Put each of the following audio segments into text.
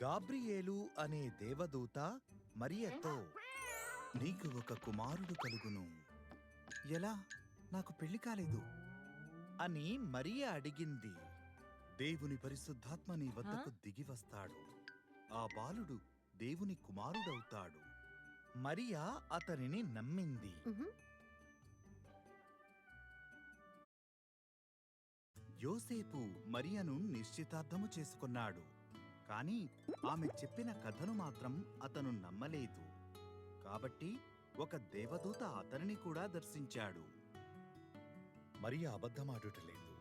గాబ్రియేలు అనే దేవదూత మరియతో, నీకు ఒక కుమారుడు కలుగును. ఎలా? నాకు పెళ్లి కాలేదు అని మరియ అడిగింది. దేవుని పరిశుద్ధాత్మ నీ వద్దకు దిగివస్తాడు. ఆ బాలుడు దేవుని కుమారుడవుతాడు. మరియ అతనిని నమ్మింది. యోసేపు మరియను నిశ్చితార్థము చేసుకున్నాడు. కాని ఆమె చెప్పిన కథను మాత్రం అతను నమ్మలేదు. కాబట్టి ఒక దేవదూత అతనిని కూడా దర్శించాడు. మరియ అబద్ధమాడుటలేదు.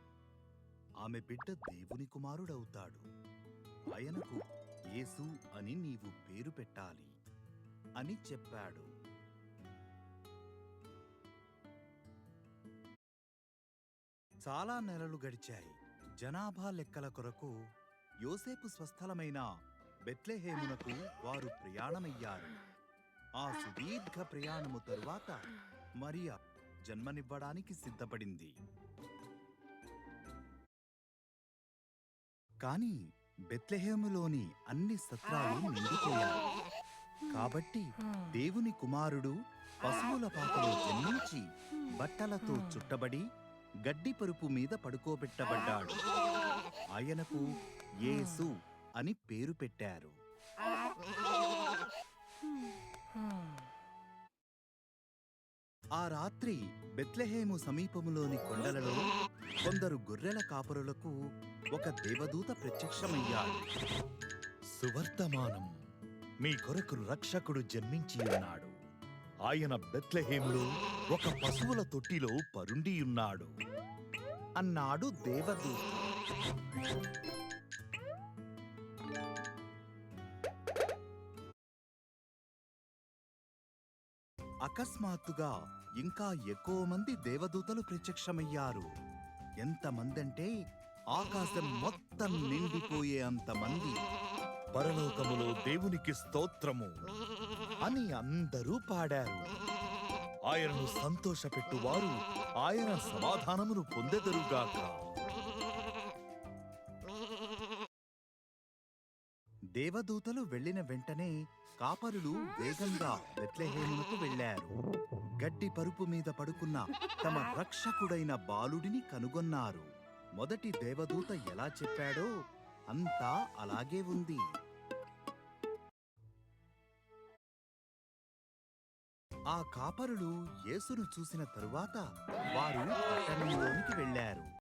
ఆమె బిడ్డ దేవుని కుమారుడవుతాడు. ఆయనకు యేసు అని నీవు పేరు పెట్టాలి అని చెప్పాడు. చాలా నెలలు గడిచాయి. జనాభా లెక్కల కొరకు యోసేపు స్వస్థలమైన బెత్లెహేమునకు వారు ప్రయాణమయ్యారు. ఆ సుదీర్ఘ ప్రయాణము తరువాత మరియ జన్మనివ్వడానికి సిద్ధపడింది. కాని బెత్లెహేములోని అన్ని సత్రాలు నిండిపోయాయి. కాబట్టి దేవుని కుమారుడు పశువుల పాకలో జన్మించి బట్టలతో చుట్టబడి గడ్డి పరుపు మీద పడుకోబెట్టబడ్డాడు. ఆయనకు యేసు అని పేరు పెట్టారు. ఆ రాత్రి బెత్లెహేము సమీపములోని కొండలలో కొందరు గొర్రెల కాపరులకు ఒక దేవదూత ప్రత్యక్షమయ్యాడు. సువర్తమానం, మీ కొరకు రక్షకుడు జన్మించి ఉన్నాడు. ఆయన బెత్లెహేములో ఒక పశువుల తొట్టిలో పరుండియున్నాడు అన్నాడు దేవదూత. అకస్మాత్తుగా ఇంకా ఎక్కువ మంది దేవదూతలు ప్రత్యక్షమయ్యారు. ఎంతమందంటే ఆకాశం మొత్తం నిండిపోయే అంతమంది. పరలోకములో దేవునికి స్తోత్రము అని అందరూ పాడారు. ఆయనను సంతోషపెట్టువారు ఆయన సమాధానమును పొందెదరుగాక. దేవదూతలు వెళ్లిన వెంటనే కాపరులు వేగంగా బెత్లెహేమునకు వెళ్లారు. గడ్డి పరుపు మీద పడుకున్న తమ రక్షకుడైన బాలుడిని కనుగొన్నారు. మొదటి దేవదూత ఎలా చెప్పాడో అంతా అలాగే ఉంది. ఆ కాపరులు యేసును చూసిన తరువాత వారు పట్టణంలోనికి వెళ్లారు.